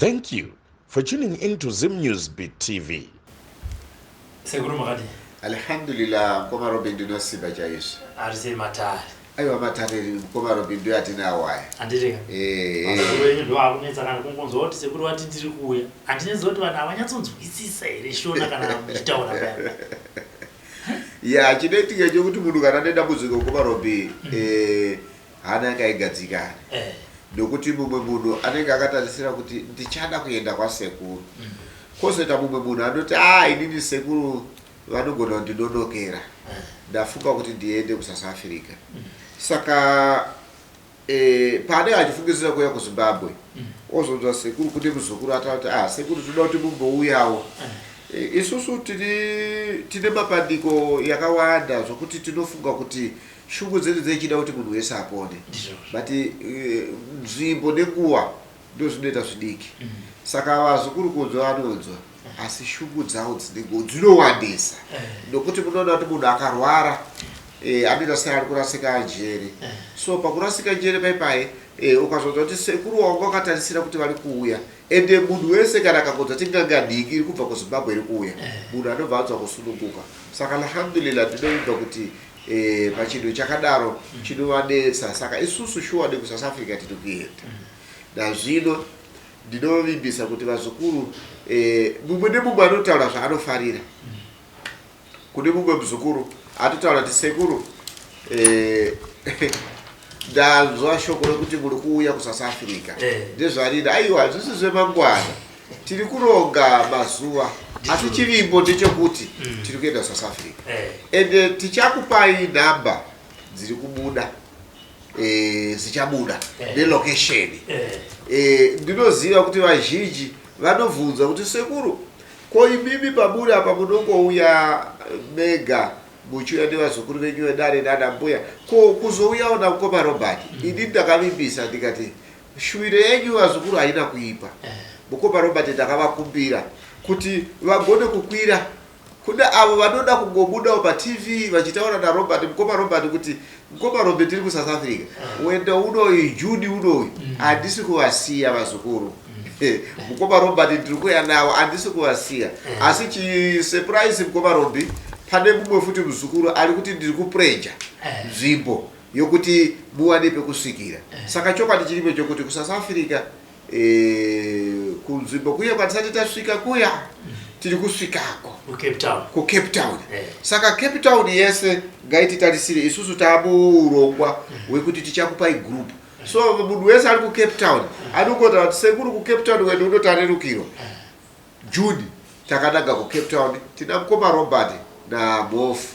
Thank you for tuning in to Zim Newsbeat TV. Seguro magadi. Alhamdulillah, mkoma robindu no siba cha Yesu. Arze matari. Ayo matari mkoma robindu atina wae. Andire. Wewe ndo akunetsa kana kungonzo oti seguro wati tiri kuya. Andinezoti vanhu avanyatsonzwisisa here shona kana muchitaura paya. Ya chinetika chokuti munhu kana nenda muziko mkoma robi hana kaigadzikana. Ndokuti mumwe munhu anenge akatarisira kuti ndichada kuenda kwa sekuru. Kozeta mumwe munhu anoti inini sekuru vanogona kundinonokera. Ndafunga kuti ndiende ku South Africa. Saka pane achifungisira kuya ku Zimbabwe. Ozonzwa sekuru kuti muzukuru atati sekuru toda kuti mumbouyawo. Isusu tine mapandiko yakawanda zvokuti tinofunga kuti shungu dzedu dzechida kuti munhu wese apone. But nzvimbo nenguva ndozvinoita zvidiki. Saka vazukuru kunzwa vanonzwa asi shungu dzawo dzinowandisa. Nokuti munoona kuti munhu akarwara anoita sei ari kurasika njere. So pakurasika njere paipai ukazonzwa kuti sekuru wangu akatarisira kuti vari kuuya ende munhu wese kana akangonzwa tingangadiki iri kubva kuZimbabwe iri kuuya munhu anobva anzwa kusununguka. Saka alhamdulillah ndinoimba kuti pachinhu chakadaro chinovanetsa. Saka isusu shuwa neku South Africa tinokuenda. Nazvino ndinovimbisa kuti vazukuru mumwe nemumwe anotaura zvaanofarira. Kune mumwe muzukuru atotaura kuti sekuru ndanzwa shoko rekuti muri kuuya ku South Africa. Ndezvarida aiwa zvisi zvemangwana tiri kuronga mazuva asi chivimbo ndechekuti tiri kuenda South Africa. Ende tichakupai namba dziri kubuda zichabuda nelocation. Ndinoziva kuti vazhinji vanovhunza kuti sekuru ko imimi pabuda apa munongouya mega muchiuya nevazukuru venyu vedare nana mbuya ko kuzouyawo namukoma Robert. Ini ndakavimbisa ndikati shwiro yenyu vazukuru haina kuipa. Mukoma Robert ndakavakumbira kuti vagone kukwira kuna avo vanoda kungobudawo paTV vachitaura naRobert mukoma Robert kuti mukoma Robert tiri ku South Africa uenda unoyi Juni unoyi handisi kuvasiya vazukuru. Mukoma Robert ndiri kuya nawo handisi kuvasiya asi chisurprise mukoma Robert pane mumwe futi muzukuru ari kuti ndiri kupreja nzvimbo yokuti muwane pekusvikira. Saka chokwadi chiripo chokuti ku South Africa kunzvimbo kuya kwatisati tasvika kuya tiri kusvikako ku Cape Town. Saka Cape Town yese ngaititarisire isusu taburongwa wekuti tichakupai group. So munhu wese ari ku Cape Town anongoti kuti sekuru ku Cape Town wende unotarerukirwa June takanaga ku Cape Town tina mukoma Robert na Mofu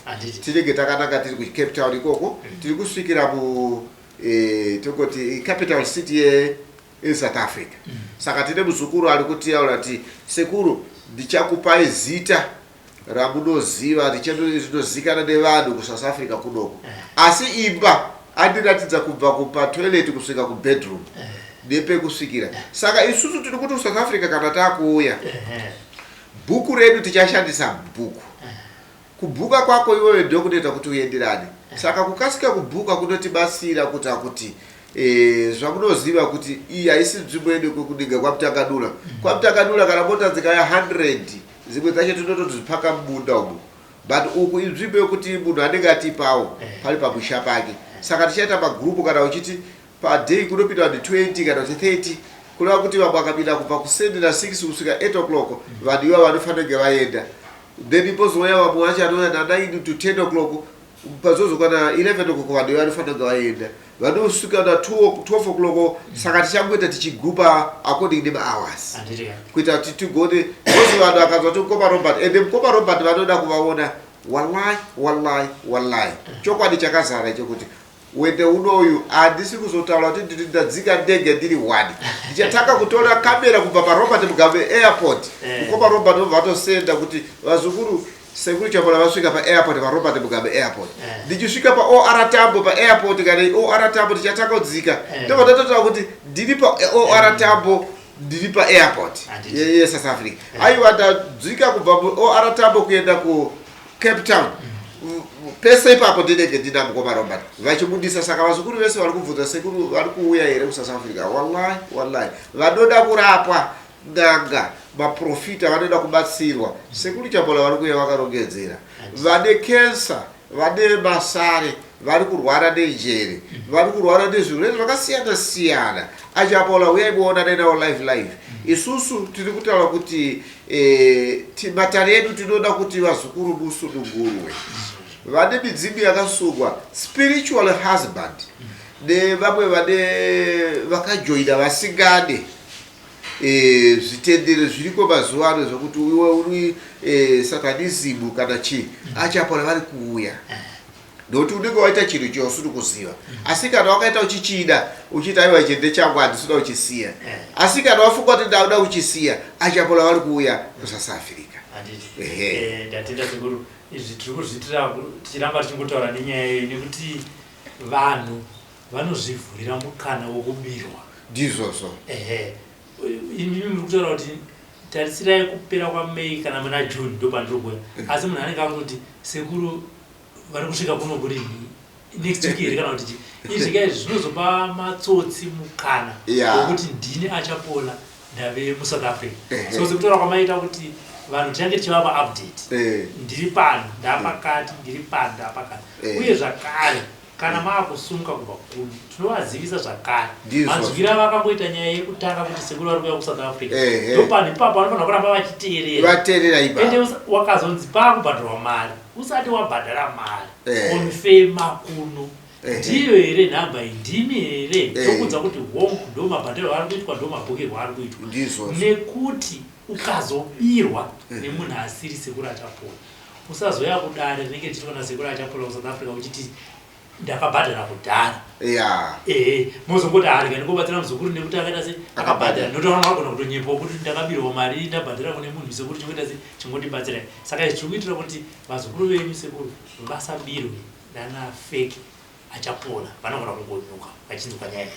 tinenge takananga tiri ku Cape Town ikoko tiri kusvikira mu tokoti capital city South Africa. Saka tine muzukuru ari kutaura kuti sekuru ndichakupai zita ramunoziva richinozikanwa nevanhu ku South Africa kunoko asi imba andiratidza kubva kupa toilet kusvika ku bedroom nepekusvikira. Saka isusu tiri kuti South Africa kana takuuya bhuku redu tichashandisa bhuku. Kubhuka kwako iwewe ndio kunoita kuti uenderane. Saka kukasika kubhuka kunotibatsira kuti zvamunoziva kuti iyi haisi nzvimbo yedu kwekudinga kwaMutakanura. KwaMutakanura kana mota dzikaya 100 dzimwe dzacho tinotozvipaka mumunda umu. But uku inzvimbo yekuti munhu anenge atipawo pari pamusha pake. Saka tichaita magrupu kana uchiti padei kunopinda vanhu 20 kana 30 kureva kuti vamwe vakapinda kubva ku7 na 6 kusvika 8 o'clock vanhu iva vanofanira kunge vaenda. Then pozouya vamwe vacho anouya na9 to 10 o'clock pazozoka na 11 o'clock vanhu iva vanofanira kunge vaenda. Vanosvika na 12 o'clock. Saka tichangoita tichigrupa according nemahours kuita kuti tigone vose vanhu vakanzwa kuti mukoma Robert ende mukoma Robert vanoda kuvaona wallahi chokwadi chakazara chokuti wende unoyu handisi kuzotaura kuti ndiri ndadzika ndege ndiri 1 ndichataka kutora kamera kubva paRobert Mugabe airport. Mukoma Robert obva atosenda kuti vazukuru sekuru chambona vasvika paairport paRobert Mugabe airport. Ndichisvika paOR Tambo paairport kana OR Tambo tichatanga kudzika ndobva ndatotaura kuti ndiri paOR Tambo ndiri paairport South Africa. Aiwa ndadzika kubva OR Tambo kuenda ku Cape Town pese ipapo ndinenge ndina mukoma Robert vachibudisa. Saka vazukuru vese vari kubvunza sekuru vari kuuya here ku South Africa. Wallahi vanoda kurapwa nganga maprofita vanoda kubatsirwa sekuru chapola vari kuuya vakarongedzera vane cancer vane masare vari kurwara nenjere vari kurwara nezvirwere zvakasiyana siyana achapola uyai muonane nawo live isusu tiri kutaura kuti matare edu tinoda kuti vazukuru musunungurwe vane midzimu yakasungwa spiritual husband nevamwe vane vakajoina vasingane zvitendero zviriko mazuva ano zvokuti iwe uri satanism kana chii achapola vari kuuya nokuti unenge waita chinhu chausiri kuziva asi kana wakaita uchichida uchiti aiwa ichi ndechangu handisina uchisiya asi kana wafunga kuti ndauda uchisiya achapola vari kuuya kusouth Africa. Ndatenda sekuru izvi tiri kuzviitira tichiramba tichingotaura nenyaya iyi nekuti vanhu vanozvivhurira mukana wokubirwa ndizvozvo. Ini muri kutaura kuti tarisirai kupera kwaMei kana muna June ndo pandiri kuuya asi munhu anenge akutoti sekuru vari kusvika kuno kuri next week here kana kuti izvika izvi zvinozopa matsotsi mukana wekuti ndini achapola ndave muSouth Africa. So sekutaura kwamaita kuti vanhu tinenge tichivapa update ndiri pano ndapakati ndiri pano ndapakati uye zvakare kana maakusumuka kubva kuno tinovazivisa zvakare manzwira vakamboita nyaya yekutanga kuti sekuru vari kuuya kuSouth Africa ndopano ipapo vanofanira kuramba vachiteerera ende wakazonzi paakubhadharwa mari usati wabhadhara mari onfema kuno ndiyo here nhamba iyi ndimi here tokudza kuti hongu ndo mabhadharo ari kuitwa ndo mabhokerwa ari kuitwa nekuti ukazobirwa nemunhu asiri sekuru achapola usazoya kudare rinenge tichiona sekuru achapola kuSouth Africa uchiti ndakabhadhara kudhara mozongoti harika ndikobatsira muzukuru nekuti akaita se akabhadhara nokuti vanogona kutonyepawo kuti ndakabirwa mari ndabhadhara kune munhu sekuru chingoita se chingondibatsirai saka izvi tiri kuitira kuti vazukuru venyu sekuru vasabirwe nana feki achapola vanogona kungonyuka vachinzwa nyaya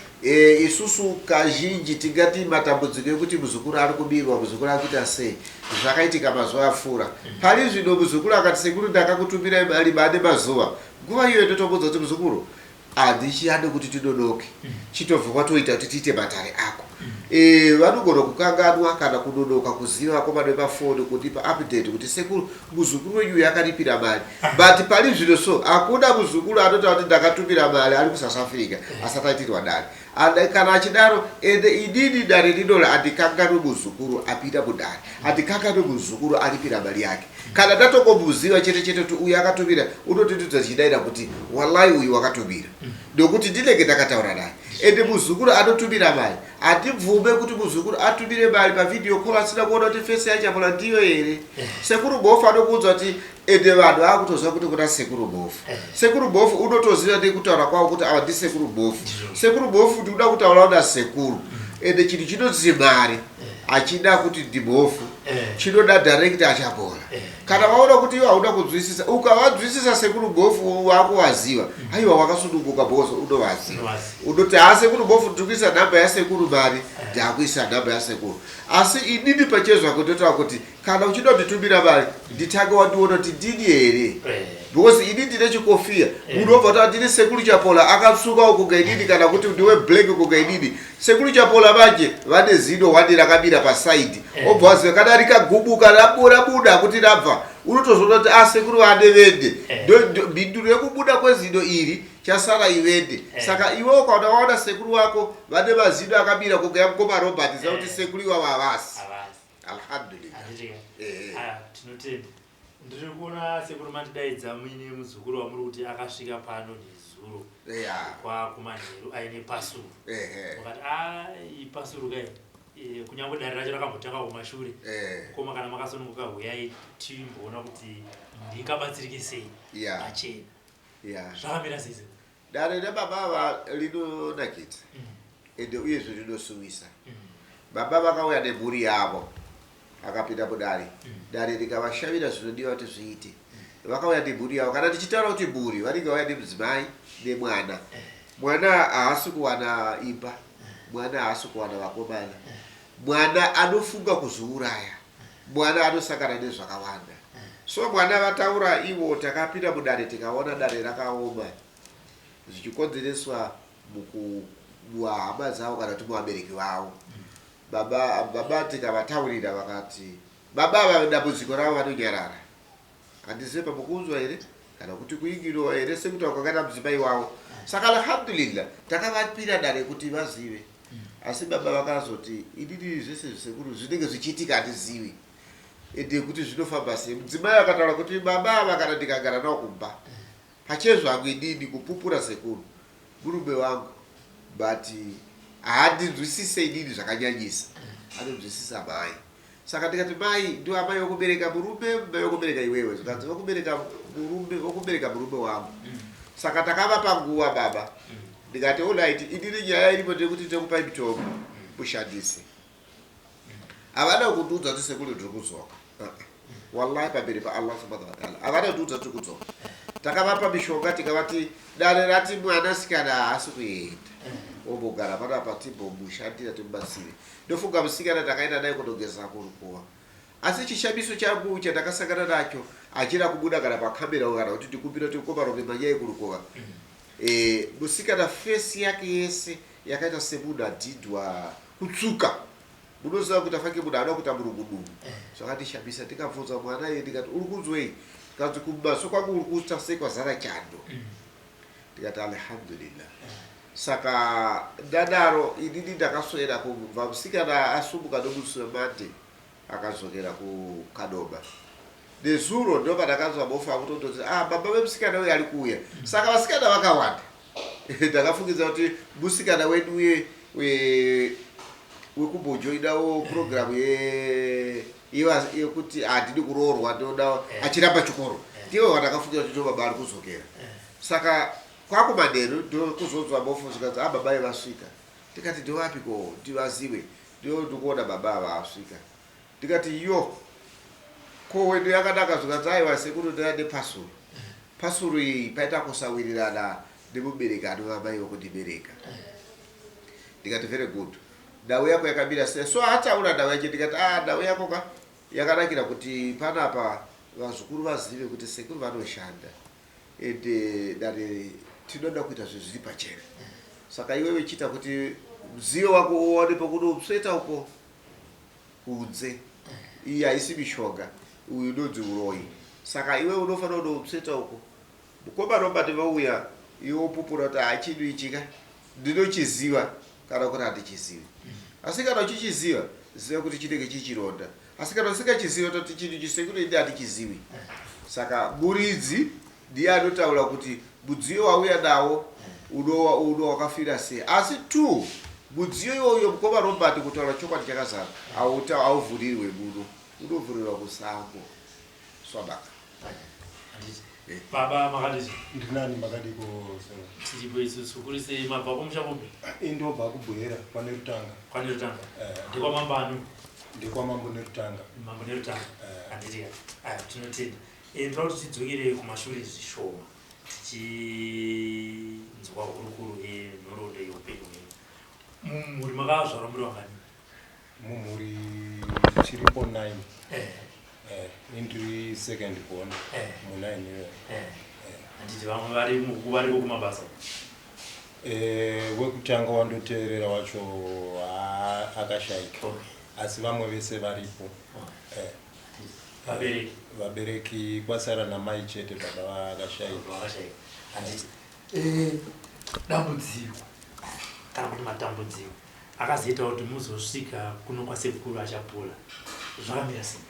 isusu kazhinji tingati matambudziko ekuti muzukuru ari kubirwa muzukuru akuita sei zvakaitika mazuva apfuura pari zvino muzukuru akati sekuru ndakakutumirai mari mane mazuva nguva iyoyo ndotombudza kuti muzukuru handichiyade kuti tidodoke chitobva kwatoita kuti tiite matare ako vanogona kukanganwa kana kudodoka kuziva komane pafoni kundipa update kuti sekuru muzukuru wenyu yakaripira mari but pari zvino so hakuna muzukuru anotaura kuti ndakatumira mari ari kuSouth Africa asati aitirwa dare kana achidaro ende inini dare rino handikanganwe muzukuru apinda mudare handikanganwe muzukuru aripira mari yake kana ndatongomuziva chete chete kuti uyu akatumira unotitudza chidaira kuti wallahi uyu wakatumira ndokuti ndinenge ndakataura naye ende muzukuru anotumira mari handibvume kuti muzukuru atumire mari pavidhiyo call asina kuona kuti fesi yachapola ndiyo here sekuru bofu anokuudza kuti ende vanhu vakutoziva kuti kuna sekuru bofu sekuru bofu unotoziva nekutaura kwavo kuti ava ndisekuru bofu sekuru bofu ndikuda kutaurawo nasekuru ende chinhu chinonzi mari achida kuti ndibofu chinoda direct achapola kana vaona kuti iwo hauna kunzwisisa ukavadzwisisa sekuru bofu wakuwaziva aiwa wakasununguka boso unovaziva unoti sekuru bofu ndikuisa nhamba yasekuru mari ndakuisa nhamba yasekuru asi inini pachezva kundotaura kuti kana uchida kunditumira mari nditange wandiona kuti ndini here because ini ndine chikofia unobva kuti ndine sekuru chapola akatsukawo kugainini kana kuti ndiwe black kugainini sekuru chapola manje vane zino wani rakamira pasaidi obva waziva kana rikagubuka rabuda kuti rabva unotozoona kuti sekuru vane vende mbinduro yekubuda kwezino iri chasara ivende saka iwe ukaona waona sekuru wako vane mazino akamira kugaya mukoma Robert zakuti sekuru iwavo havasi alhamdulillah tinotenda ndiri kuona sekuru matidaidza muine muzukuru wamuri kuti akasvika pano nezuro kwakumanheru aine pasuru wakati pasuru kai kunyange dare racho rakambotanga kumashure koma kana makasununguka huyai timboona kuti ndingabatsirike sei pachena zvakamira sei dare rebaba rinonakidza ende uyezve rinosuwisa baba vakauya nemhuri yavo akapinda mudare dare rikavashavira zvinodiwa kuti zviite vakauya nemhuri yavo kana tichitaura kuti mhuri vanenge vauya nemudzimai nemwana mwana haasi kuwana imba mwana haasi kuwana vakomana mwana anofunga kuzouraya mwana anosangana nezvakawanda so mwana vataura ivo takapinda mudare tikaona dare rakaoma zvichikonzereswa muhama dzavo kana kuti muvabereki vavo baba tikavataurira vakati baba dambudziko ravo vanonyarara handizive pamukuzwa here kana kuti kuingirwa here sekuti wakakana mudzimai wavo. Saka alhamdulillah takavapira dare kuti vazive, asi baba vakazoti idini zvese zvisekuru zvinenge zvichiitika handizivi ende kuti zvinofamba sei. Mudzimai akataura kuti baba vakana ndikagara nawo kumba pachezvo hangu idini kupupura sekuru murume wangu, but haandinzwisise idini zvakanyanyisa, anonzwisisa mai. Saka ndikati mai ndio amai wokubereka murume, mai wokubereka iwewe. Zvikanzi wokubereka murume wangu. Saka takavapa nguva baba. Ndikati alright, idini nyaya iripo ndekuti ndikupai mitombo mushandise. Havana kutiudza kuti sekuru ndiri kudzoka. Wallahi pamberi pa Allah subhanahu wa ta'ala havana kutiudza tiri kudzoka. Takavapa mishonga tikavati dare rati mwanasikana haasi kuenda, ombogara panapa timbomushandira timubatsire. Ndofunga musikana takaenda naye kunogeza kurukuwa. Asi chishamiso changu chandakasangana nacho achida kubuda kana pakamera kana kuti ndikumbira kuti komarobe manyaya kurukuwa. Musikana face yake yese yakaita semunhu adhidhwa kutsuka. Munoziva kuti afake munhu anoda kuita murungudu. Zvakandishamisa ndikabvunza mwana iye ndikati uri kunzwei? Kanzi kumaso kwangu uri kuita sekwazara chando. Ndikati alhamdulillah. Saka ndadaro inini ndakaswera kubva musikana asumuka nomusi wemande akazokera kuKadoba. Nezuro ndo pandakanzwa mofa kutondoti baba vemusikana uyu ari kuuya. Saka vasikana vakawanda. Ndakafungidza kuti musikana wedu wekumbojoinawo programu yekuti handidi kuroorwa ndoda achiramba chikoro. Ndiwo vandakafungira kuti baba ari kuzokera. Saka kwakumanheru ndokuzonzwa mofa zikanzi baba vasvika. Ndikati ndowapi ko ndivazive. Ndikuona baba vasvika. Ndikati yo ko wedu yakanaka zvikanzi aiwa sekuru ndayande pasuru. Pasuru iyi paita kusawirirana nemubereka anovamai vokundibereka. Ndikati very good. Ndau yako yakamira sei? So hataura ndau yacho. Ndikati ndau yako yakanakira kuti panapa vazukuru vazive kuti sekuru vanoshanda ende dare tinoda kuita zviri pachena. Saka iwewe chiita kuti muzivo wako uone pekunosveta uko kunze. Iyi haisi mishonga, uyu ndonzi uroyi. Saka iwe unofanira kunosveta uko. Mukoma nobati vauya iwe upupura kuti hachinhu ichika ndinochiziva kana kuti handichizivi. Asi kana uchichiziva ziva kuti chinenge chichironda. Asi kana usingachiziva kuti chinhu chisekuru inde handichizivi. Saka muridzi ndiye anotaura kuti mudziyo wauya nawo uno wakafira sei. Asi tu mudziyo iwoyo mukoma nobati kutaura chokwadi chakazara hauvhurirwe muno, unovhurirwa kusango. Swabaka. Baba makadisi. Ndinani makadiko sena. Tijibu isusu kulise mabva kumushakombe. Indobva kubwera pane Rutanga. Pane Rutanga. Ndikwa mambanu. Ndikwa mambo neRutanga. Mambo neRutanga. Anditi tinotenda. Ndinoda kuti tidzokere kumashure zvishoma. Tichinzwa hurukuru nhoroondo yeupenyu. Muri makazvarwa muri wangani? Muri chiripo 9. Indiri second born. Muna ine. Anditi vamwe vari kumabasa. Wekutanga wandoteerera wacho akashaika. Asi vamwe vese varipo. Vabereki kwasara namai chete baba vakashaika. Anditi dambudziko kana kuti matambudziko akazoita kuti muzosvika kuno kwasekuru achapula zvakamira sei?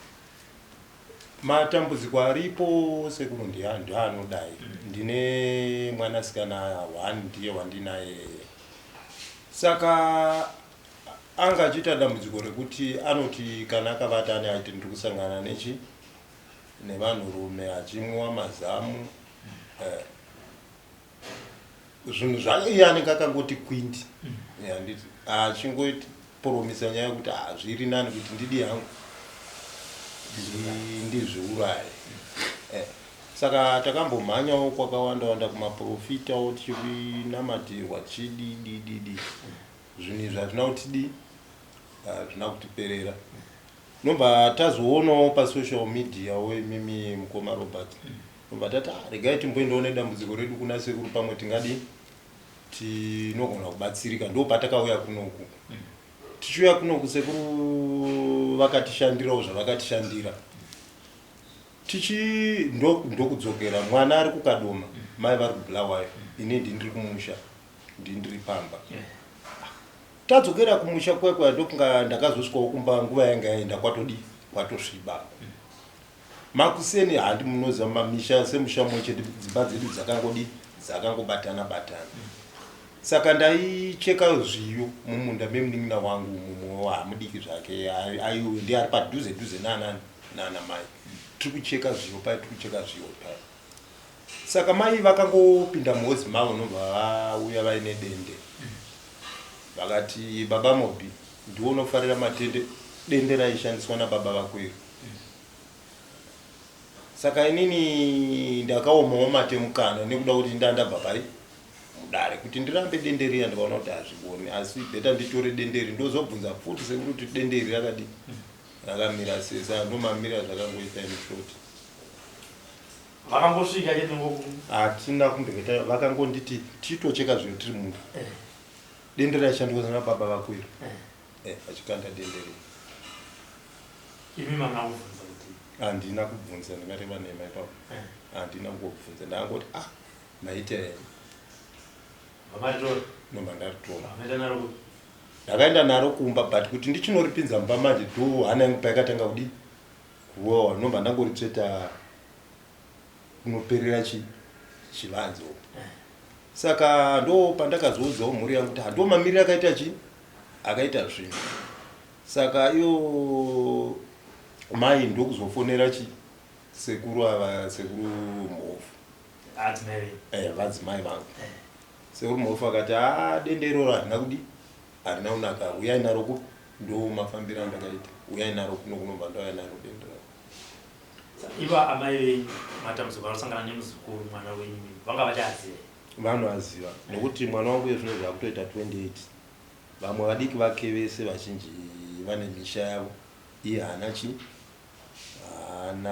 Matambudziko aripo sekuru ndianodai. Ndine mwanasikana 1 ndiye wandinaye. Saka anga achita dambudziko rekuti anoti kana akavata ane aiti ndiri kusangana nevanhurume achimwa mazamu. Zvinhu zvaiye anenge akangoti kwindi. Handiti achingoiti poromisa nyaya yekuti zviri nani kuti ndidi hangu ndizviuraye. Saka takambomhanyawo kwakawanda kumaprofitawo tichikuinamatirwa tichididididi. Zvinhu izvi hazvina kutidi, hazvina kutiperera. Nobva tazoonawo pasocial media wemimi mukoma Robert. Nobva tati regai timboendawo nedambudziko redu kuna sekuru pamwe tingadi tinogona kubatsirika. Ndo patakauya kunoku. tichiuya kuno kusekuru vakatishandirawo zvavakatishandira ndokudzokera mwana ari kukadoma mai vari kubulawayo ine ndindiri kumusha ndindiri pamba tadzokera kumusha kwekwa ndokunga ndakazosvikawo kumba nguva yanga yaenda kwatosviba makuseni handi munoziva mamisha semusha mochete dzimba dzedu dzakangobatana saka ndaicheka zviyo mumunda memunin'ina wangu mumwe hamudiki zvake aiwe ndi ari padhuze nana mai tiri kucheka zviyo paya saka mai vakangopinda muhozi mavo nobva vauya vaine dende vakati baba Mobi ndiwo unofarira matende dende raishandiswa nababa vakweru saka inini ndakaomawo matemukana nekuda kuti ndandabva pari mudare kuti ndirambe denderi yandikaona kuti hazvigoni asi bheta nditore denderi ndozobvunza futi sekuti denderi rakadi rakamira sesa ndomamira zvakangoita imishoti vakangosvika chenengoku hatina kumbeketa vakangonditi titocheka zvino tiri munhu denderi raishandiswa nababa vakweru vachikanda denderi imi manga kubvunza kuti handina kubvunza ndingareva nema ipapo handina kungobvunza ndangoti maita nomba ndaritora ndakaenda naro kumba but kuti ndichinoripinza mumba manje do hana yangu paikatanga kudi kuwawa nomba ndangoritsveta kunoperera chivanzo saka ndo pandakazoudzawo mhuri yangu kuti hando mamiriro akaita akaita zvinhu saka iyo mai ndokuzofonera sekuru Mhofu vadzimai vangu sekuru Mhofu akati dende iroro harina kudi harina kunaka uyai naro ndo mafambiro andakaita uyai naro kunobva ndauya naro dende ravo ivo amai venyu matambudziko anosangana nemuzukuru mwana wenyu vanga vachaziva vanoaziva nekuti mwana wangu zvino zvakutoita 28 vamwe vadiki vake vese vazhinji vane misha yavo iye hana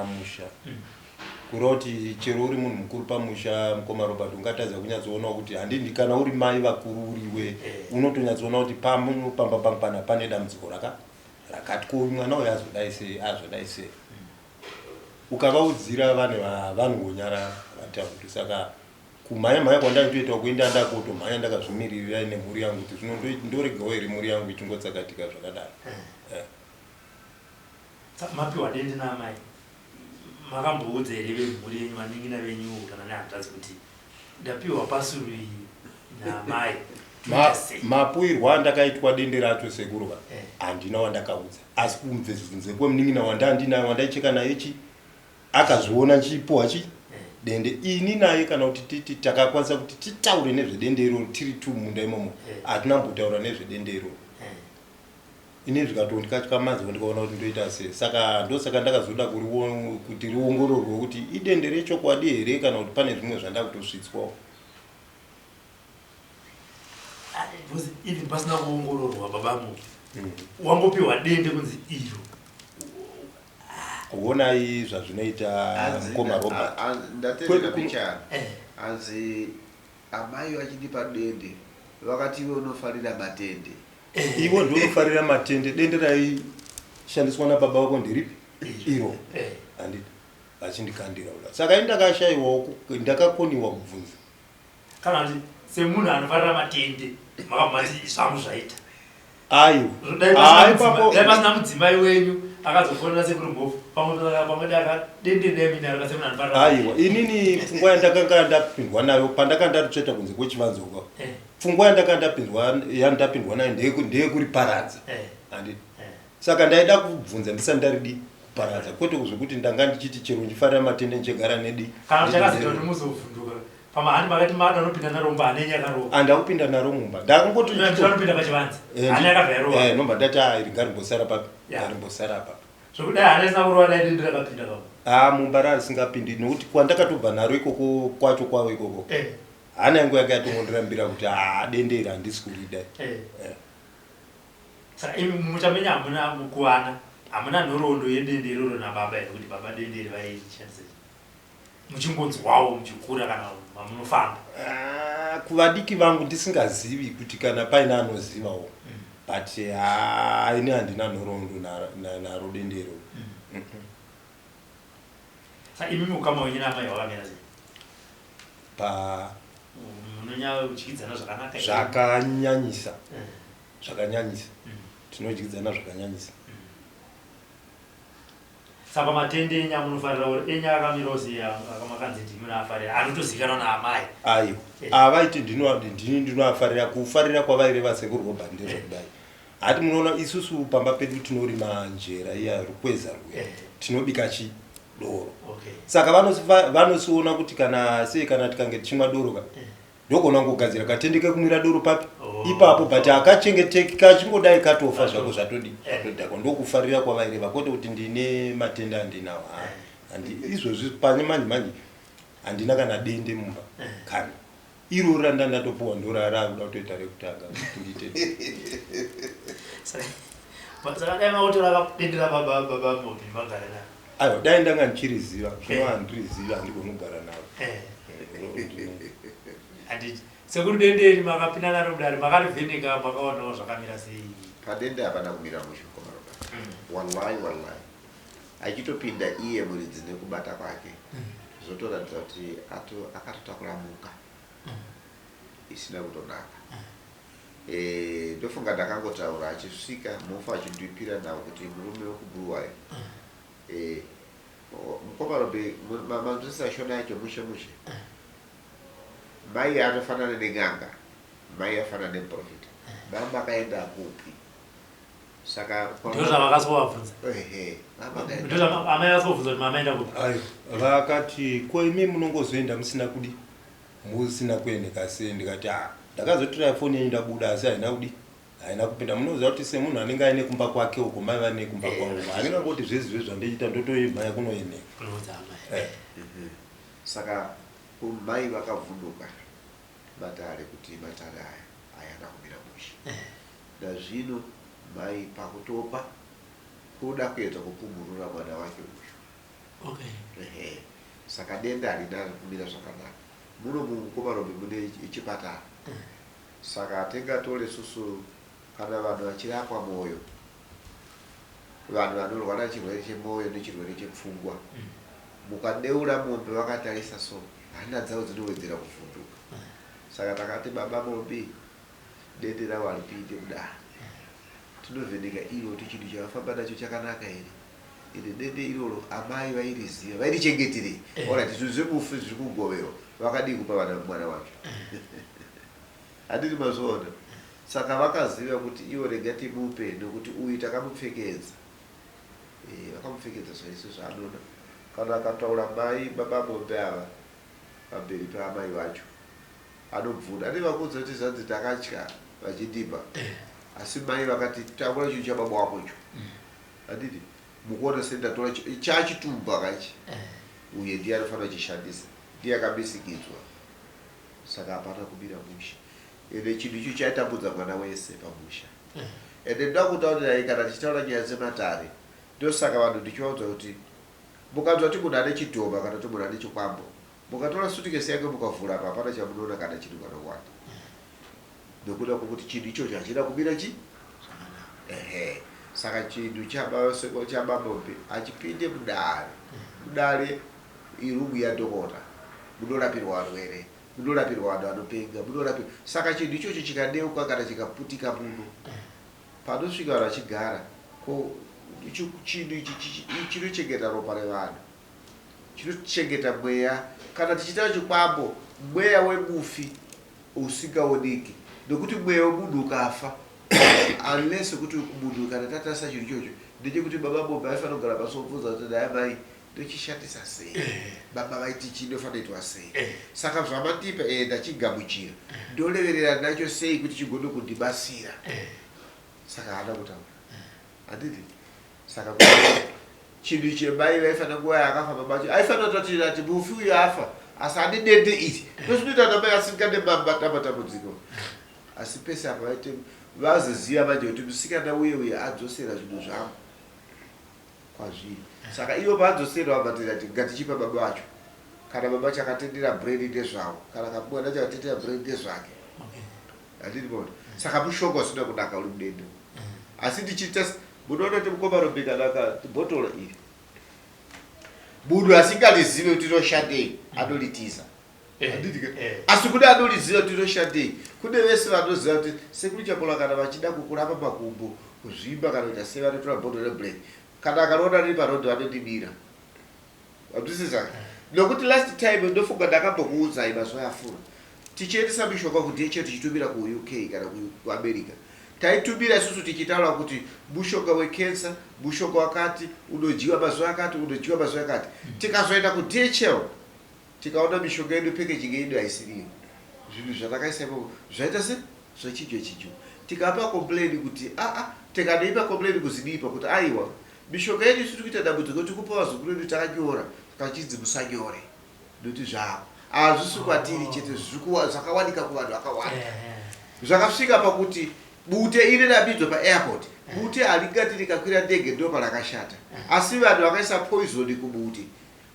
musha kureva kuti chero uri munhu mukuru pamusha mukoma Robert ungatadza kunyatsoona kuti handindi kana uri mai vakuru uriwe unotonyatsoona kuti pamba pana pane dambudziko rakati ko mwana uyo azodai sei ukavaudzira vanongonyara vatauti saka kumhanya kwandanditoita kuenda ndakotomhanya ndakazvimirira nemhuri yangu kuti zvino ndoregawo here mhuri yangu ichingotsakatika zvakadaro mapiwa dende namai makamboudza here vemhuri yenyu vaning'ina venyu kana nehanzvadzi kuti ndapiwa pasuri namai mapuirwa andakaitwa dende racho sekurwa handina wandakaudza asi kumvenzunze kwemuning'ina wandandinayo wandaicheka naye akazviona chipuwa dende ini naye kana kuti titi takakwanisa kuti titaure nezvedende iroro tiri tu munda imomo hatina mbotaura nezvedende iroro ine zvikatondikatyamadza ndikaona kuti ndoita sei saka ndosaka ndakazoda kuti riongororwe kuti idende rechokwadi here kana kuti pane zvimwe zvandakutosvitswawo ivi pasina kuongororwa babamo wangopiwa dende kunzi iro kuonai zvazvinoita mukoma Robert ndatenga picha anzi amai vachitipa dende vakati iwe unofarira matende ivo ndonofarira matende dende raishandiswa nababa vako ndiripi iro handiti vachindikandira uda saka indakashayiwawo ndakakoniwa kubvunza kana kuti semunhu anofarira matende makamati zvamu zvaita pasina mudzimai wenyu akazofonera sekuru Mhofu pamwe dende nemina rakasemunhu anofarira aiwa inini pfungwa yandakanga ndapindwa nayo pandakandaritsveta kunze kwechivanzoka pfungwa yandapindwa nayo ndeyekuriparadza handiti saka ndaida kubvunza ndisati ndaridi kuparadza kwete kuzvekuti ndanga ndichiti chero ndifarira matende ndichigara nedi kana chakaziva kuti muzovhunduka pamahani makati mada anopinda naro mumba ane nyakaro andakupinda naro mumba ndakangotoanopinda pachivanze ane yakabvairova nomba ndati ringarimbosara papi arimbosara papi zvokudai hana isina kurova dai dende rakapinda pamo mumba rarisingapindi nokuti kwandakatobva naro ikoko kwacho kwavo ikoko hana yangu yake yatongondirambira kuti dende iri handisi kurida saka imi muchamenya hamuna mukuwana hamuna nhoroondo yedende iroro nababa here kuti baba dende iri vaishandisa muchingonzwawo muchikura kana mamunofamba kuvadiki vangu ndisingazivi kuti kana paina anozivawo but ine handina nhoroondo naro dendero. Saka imi mukama wenyu namai wakamira sei? Munonya uchidyidzana zvakanaka? Zvakanyanyisa. Zvakanyanyisa. Tinodyidzana zvakanyanyisa. Saka matende enya munofarira enya akamirawo sei akamakanzi ndimuna anotozikanwa naamai? Ayo. Avaiti ndinoafarira kufarira kwavaireva sekurwo bandiro kudai. Hati munoona isusu pamba pedu tinorima njera iya rukweza rwe. Tinobika doro. Saka vanosiona kuti kana tikange tichimwa doro ka ndogona kugadzira katendeke kumwira doro papi ipapo but akachengeteka chingodai katofa zvako zvatodi atodhako ndokufarira kwavaireva kwete kuti ndine matenda andinawo izvozvi pane manje handina kana dende mumba kana iro randa ndatopuwa ndorara kuda kutoita rekutanga nditete saka dai maotora dendera baba mobi magara nayo. Ayo dai ndanga ndichiriziva zvino handiriziva handigoni kugara navo. Handiti sekuru denderi makapinda naro mudare makativheneka makaonawo zvakamira sei? Padende hapana kumira musho komaroba. Wallahi. Achitopinda iye muridzi nekubata kwake. Zvotoratidza kuti akatotakura muka. Isina kutonaka. Ndofunga ndakangotaura achisvika mufa achindipira nawo kuti murume wekubhuruwayo. Mukomarobe manzwisa shona yacho mushe. Mai anofanana neng'anga, mai afanana neprofita. Mama kaenda kupi? Saka ndio zvavakasovabvunza. Ndio amai akasovabvunza kuti mama enda kupi? Ayo vakati ko imi munongozoenda musina kudi musina kuendeka sei ndikati ndakazotora foni yenyu ndabuda asi haina kudi haina kupinda. Munoziva kuti semunhu anenge aine kumba kwake uko mai vane kumba kwangu handingangoti zvezizve zvandichita ndotoimhaya kunoeneka. Saka mai vakavhunduka matare kuti matare aya ayana kumira mushe. Nazvino mai pakutopa kuda kuedza kupumurura mwana wake uyu. Saka denda harina kumira zvakanaka. Muno mukomarobe mune chipatara. Saka tingatore susu kana vanhu vachirapwa mwoyo, vanhu vanorwara chirwere chemwoyo nechirwere chepfungwa, mukadeura mombe vakatarisa so hana dzavo dzinowedzera kuvhunduka. Saka takati baba mombe dende ravo haripinde kudai. Tinovheneka iro kuti chinhu chavafamba nacho chakanaka here. Iri dende iroro amai vairiziva vairichengeterei. Ora tizvizive mufu zviri kugovero vakadii kupa mwana wacho. Handiti mazvoona. Saka vakaziva kuti iwo rega timupe nekuti uyu takamupfekedza. Vakamupfekedza zvaizvo zvaanoda. Kana akataura mai baba mombe ava pamberi paamai vacho anobvuna. Andivakudza kuti zvanzi takatya vachidimba. Asi mai vakati takura chinhu chababa wako icho. Handiti mukuona sendatora chachitumba kachi. Uye ndiye anofanira kuchishandisa. Ndiye akabisikidzwa. Saka hapana kumira mushe. Ende chinhu icho chaitambudza mwana wese pamusha. Ende ndoda kutaurira kana tichitaura nyaya dzematare. Ndosaka vanhu ndichivaudza kuti mukanzwa kuti munhu ane chidhoma kana kuti munhu ane chikwambo, mukatora sutikesi yake mukavhura apa hapana chamunoona kana chinhu kanowanda. Nekuda kwokuti chinhu ichocho hachina kumira saka chinhu chabamombe achipinde mudare irumu yadhokota munorapirwa varwere, munorapirwa vanhu vanopenga, munorapirwa. Saka chinhu ichocho chikadeuka kana chikaputika muno panosvika vanhu vachigara chinhu ichi chinochengeta ropa revanhu, chinochengeta mweya. Kana tichita chikwambo mweya wemufi usingaoneki, nekuti mweya wemunhu ukafa unless kuti munhu kana tatarisa chinhu ichocho ndechekuti baba mombe aifanira kugara pasi obvunza kuti dai mai ndochishandisa sei, baba vaiti chinofanira kuitwa sei. Saka zvamandipa ndachigamuchira ndoleverera nacho sei kuti chigone kundibasira. Saka hana kutaura handiti. Saka chinhu chemai vaifanira nguva yaakafa babacho aifanira kutatira kuti mufi uyu afa asi ane dende iri ndozvinoita kuti amai asingane matambudziko. Asi pese apa vaite vazoziva manje kuti musikana uye adzosera zvinhu zvangu kwazviri. Saka ivo paadzosera vabatira kuti ngatichipa baba vacho, kana baba vacho akatendera bredi ndezvavo, kana kamwana chakatendera bredi ndezvake. andiriona saka mushonga usina kunaka uri mudendo asi ndichita munoona kuti mukoma Robeka daka bhotoro iri munhu asingalizive kuti rinoshandei anolitiza asi kune anoliziva kuti rinoshandei kune vese vanoziva kuti sekuru chakola kana vachida kukurapa makumbo kuzvimba kana kuita sei vanotora bhotoro reblack kana akanoona riri parodhi vanondibira wabvisisa nokuti last time ndofunga ndakambokuudzai mazuva yafura tichiendesa mishonga kuti yeche tichitumira kuUK kana kuAmerica taitumira isusu tichitaura kuti mushonga wecancer mushonga wakati unojiwa mazuva akati unojiwa mazuva akati tikazoenda kuDHL tikaona mishonga yedu packaging yedu haisiriyo zvinhu zvatakaisaipo zvaita se zvechijo tikapa complain kuti tikanoipa complain kuzidipa kuti aiwa mishonga yedu isusu kuita dambudziko tikupa vazukuru vedu takanyora kachidzi musanyore ndokuti zvavo hazvisi kwatiri chete zvakawanika kuvanhu vakawanda zvakasvika pakuti bute ine rabidzwa paairport bute haringati rikakwira ndege ndo parakashata asi vanhu vakaisa poison kubute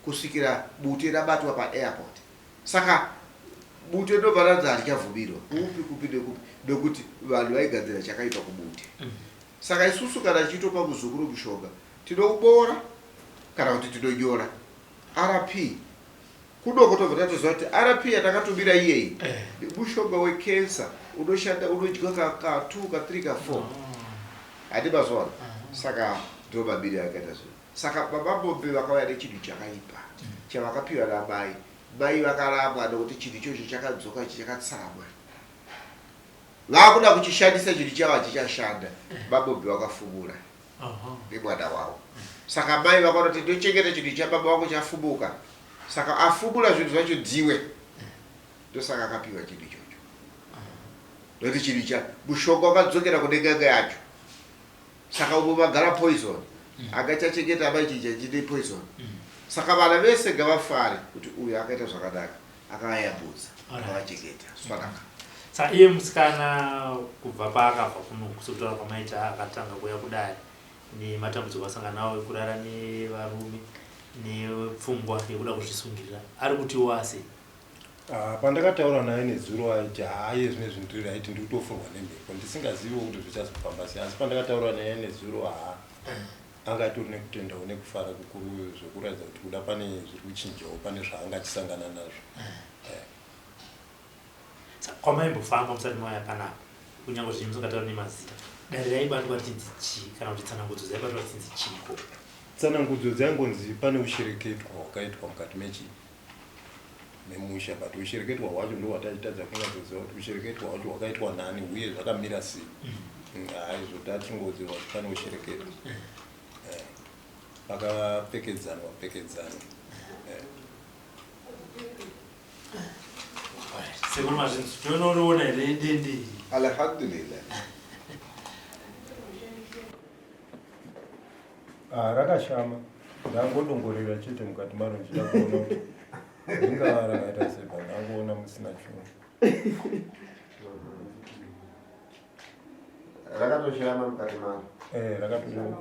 kusvikira bute rabatwa paairport saka bute ndobva ranzi harichavhumirwa kupi nokuti vanhu vaigadzira chakaipa kubute saka isusu kana tichitopa muzukuru mushonga tinoubora kana kuti tinonyora RP kudokotobva tatoziva kuti RP yatakatumira iyeyi mushonga wecancer unoshanda unodya ka2 ka3 ka4 hadi mazuva saka ndo mabiri akaita zvino saka mababombe vakauya nechinhu chakaipa chavakapiwa namai mai vakarambwa nokuti chinhu ichocho chakadzoka chakatsamwa vakuda kuchishandisa chinhu chavo hachichashanda mabombe vakafumura nemwana wavo saka mai vakaona kuti ndochengeta chinhu chababa vangu chafumuka saka afumura zvinhu zvacho dziwe ndosaka akapiwa chinhu ichocho nokuti chinhu cha mushonga wakadzokera kune nganga yacho saka umo magara poison akachachengeta amai chinhu chine poison saka vana vese ngavafare kuti uyu akaita zvakanaka akavayambudza akavachengeta zvakanaka saka iye musikana kubva paakabva kuno kusotaura kwamaita akatanga kuya kudai nematambudziko asangana nawo ekurara nevarume nepfungwa yekuda kuzvisungirira ari kuti wase pandakataura naye nezuro aiti haye zvine zvinhu aiti ndiri kutofurwa nemhepo ndisingaziviwo kuti zvichazofamba sei asi pandakataura naye nezuro anga atori nekutenda nekufara kukuru zvekuratidza kuti kuda pane zviri kuchinjawo pane zvaangachisangana nazvo kwamaimbofamba musati mauya panapa kunyange zvinhu musingataura nemazita dare raibatwa tichinzi chii kana kuti tsanangudzo dzaibatwa tichinzi chiko tsanangudzo dzaingonzi pane ushereketwa hwakaitwa mukati memusha but ushereketwa hwacho ndo hwataitadza kunatsoziva kuti ushereketwa hwacho hwakaitwa nani uye zvakamira sei haizvo tatingoziva kuti pane ushereketwa pakapfekedzanwa sekuru zvinhu tionoriona here dende alhamdulillah rakashama ndangondongorera chete mukati maro ndichida kuona kuti ringava rakaita sepa ndangoona musina chungu rakatoshama mukati maro rakatoshama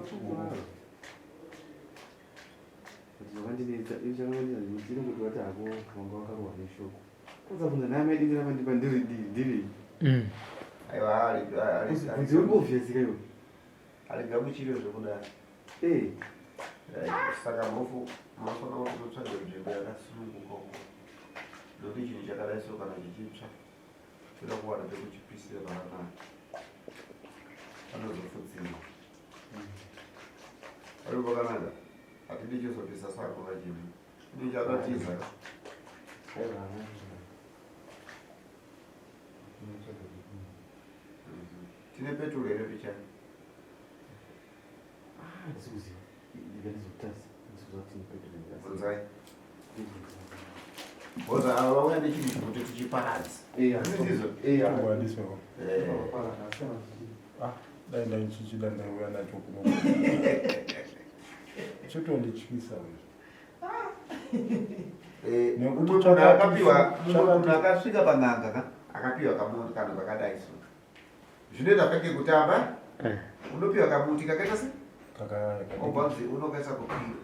aligamuchiro zvekudaro saka mafana kutotsvaga nzvimbo yakasununguka uko nokuti chinhu chakadai so kana chichitsva choda kuwana pekuchipisira pakanaka panozofutsirwa ari pakanaka hatidi chizopisa sako kachini ini chakatiza tine peturu here pichani bonzai boza ava vauya nechinhu kuti tichiparadzi dai ndaichichida ndauya nacho kuno chotondityisa munhu akasvika pan'anga akapiwa kamuti kana vakadai so zvinoita kange kutamba unopiwa kamuti kakaita se obvanzi unokaisa kupira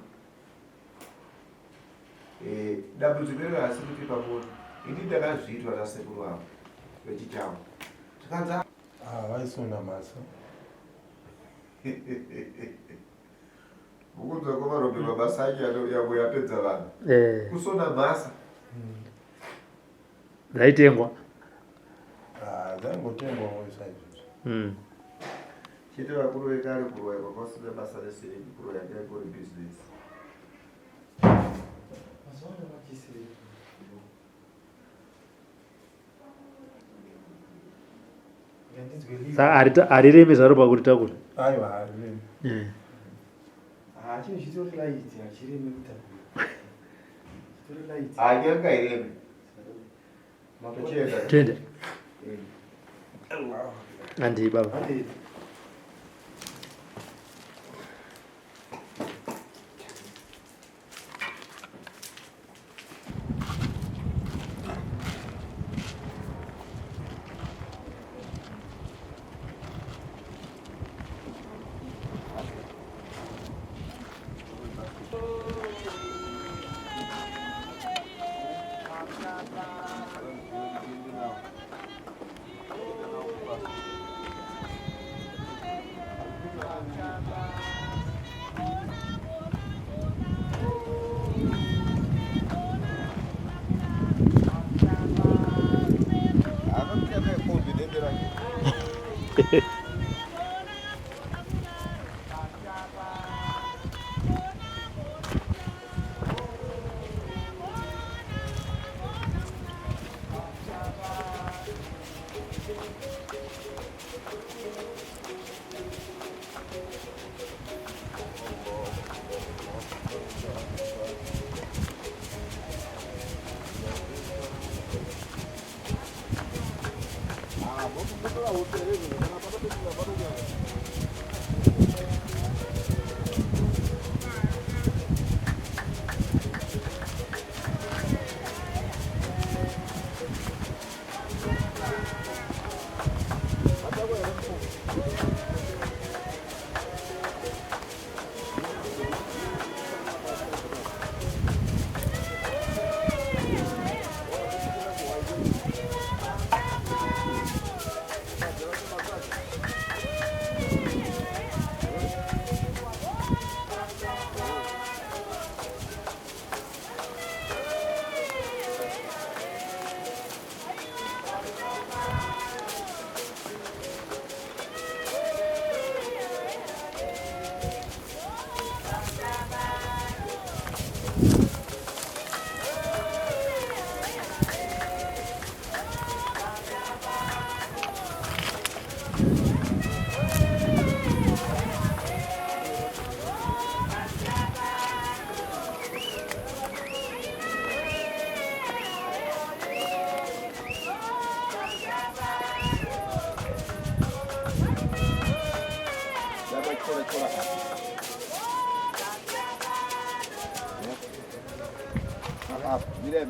dambudziko rero asi kuti pamoto ini ndakazviitwa nasekuru avo vechitavo Kanza vaisona masa ukunzwa kwamarombe mabasa ake yavo yapedza vanhu kusona masa dzaitengwa dzaingotengwa saizvozvo chete vakuru vekare kuroya kwakasina basa resireki kuroya ngaikori business hariremi zvaro pakuti takuri aiwa hariremi anyangairemi tende handii baba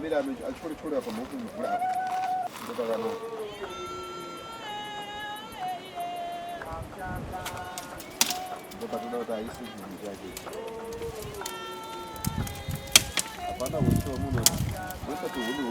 Mira, al como un bravo. Ndopakuda isi zvinhu zvake hapana uchiwa munhu wesati huni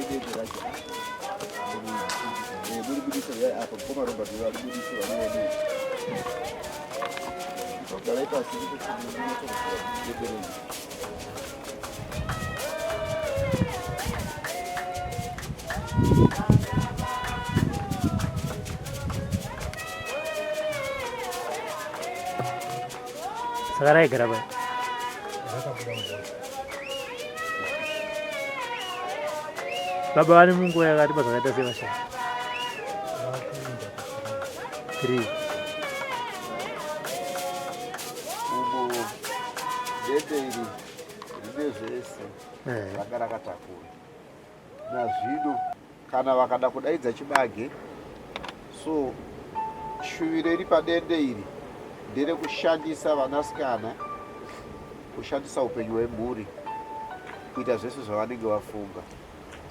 dende racho muri budisa ya apa koma romba dira budisa wani okala ipasi kuti Sekarang ya berapa? Baba wani Mungu ya kati pasakaita sema sha. 3. umo dende iri rine zvese rakakatakura nazvino kana vakada kudaidza chibage so shuviro iri padende iri ndere kushandisa vanasikana kushandisa upenyu hwemhuri kuita zvese zvavanenge vafunga.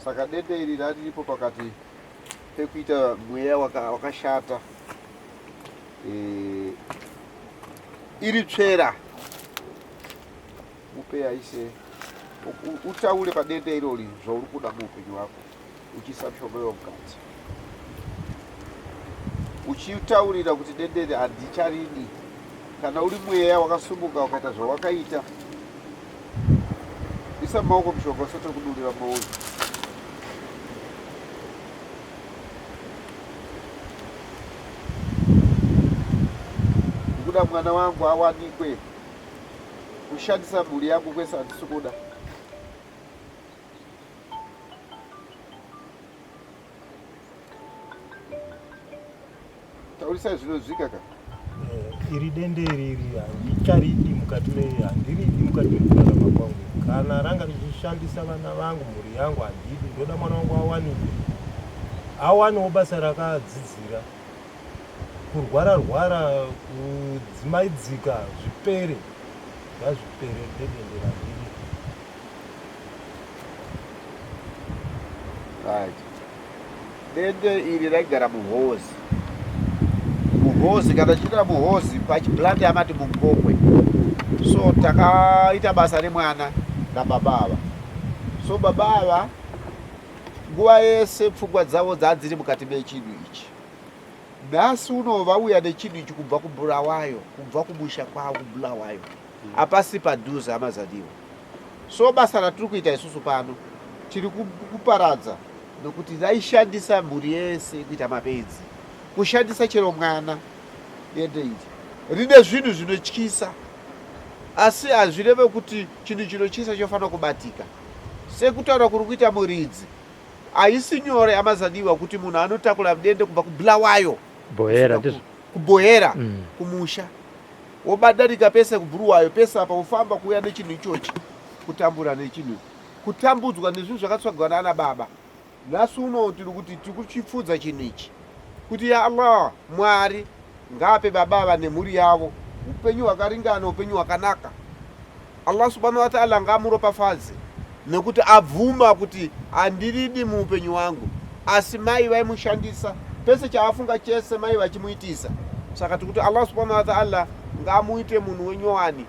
Saka dende iri riripo pakati pekuita mweya wakashata iri tsvera upe aise utaure padende irori zvauri kuda muupenyu hwako uchiisa mishonga yomukati uchitaurira kuti dendere handicharini. Kana uri mweya wakasumuka ukaita zvawakaita isa maoko mishonga usati kudurira maoyo. Kuda mwana wangu awanikwe kushandisa mhuri yangu kwese handisi kuda. Taurisa zvinozvika ka iri dende iri handicharidi mukati handiridi mukati mekurarama kwangu. Kana ranga richishandisa vana vangu mhuri yangu handidi. Ndoda mwana wangu awanewo basa rakadzidzira, kurwara kudzimaidzika zvipere, ngazvipere dende handidi. Right. Dende iri raigara muhozi. Muhozi kana chiita muhozi pachiblandi amati mungokwe. So takaita basa remwana nababava. So babava nguva yese pfungwa dzavo dzadziri mukati mechinhu ichi. Nhasi uno vauya nechinhu ichi kubva kuBulawayo, kubva kumusha kwavo kuBulawayo. Apasi padhuze amazadiwa. So basa ratiri kuita isusu pano tiri kuparadza nokuti raishandisa mhuri yese kuita mapenzi. Kushandisa chero mwana dende iri rine zvinhu zvinotyisa, asi hazvireve kuti chinhu chinotyisa chofanira kubatika. Sekutaura kuri kuita muridzi haisi nyore amazadiwa kuti munhu anotakura dende kubva kuBulawayo kuBhohera kumusha wobadarika pese kuBulawayo pese apa ufamba kuuya nechinhu ichochi kutambura nechinhu kutambudzwa nezvinhu zvakatsvagwa nana baba. Nhasi uno tiri kuti tiri kuchipfudza chinhu ichi kuti ya Allah Mwari ngape babava nemhuri yavo upenyu hwakaringana, upenyu hwakanaka. Allah subhanahu wa ta'ala ngamuropafadze nekuti abvuma kuti handiridi muupenyu wangu, asi mai vaimushandisa pese chaafunga chese mai vachimuitisa. Saka tikuti Allah subhanahu wa ta'ala ngamuite munhu wenyowani,